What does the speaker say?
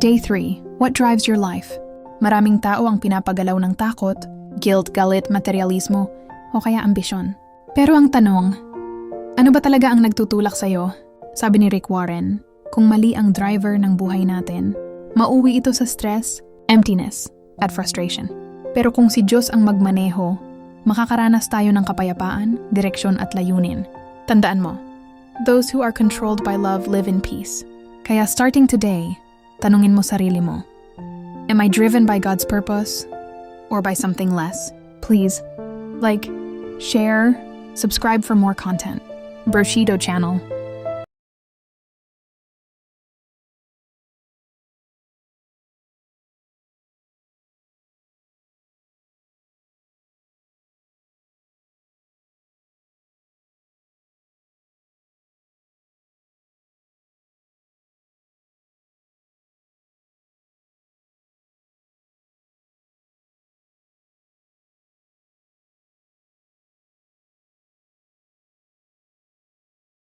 Day 3. What drives your life? Maraming tao ang pinapagalaw ng takot, guilt, galit, materialismo, o kaya ambisyon. Pero ang tanong, ano ba talaga ang nagtutulak sa'yo? Sabi ni Rick Warren, kung mali ang driver ng buhay natin, mauwi ito sa stress, emptiness, at frustration. Pero kung si Diyos ang magmaneho, makakaranas tayo ng kapayapaan, direksyon at layunin. Tandaan mo, those who are controlled by love live in peace. Kaya starting today, tanungin mo sarili mo, am I driven by God's purpose or by something less? Please, like, share, subscribe for more content. Bushido Channel.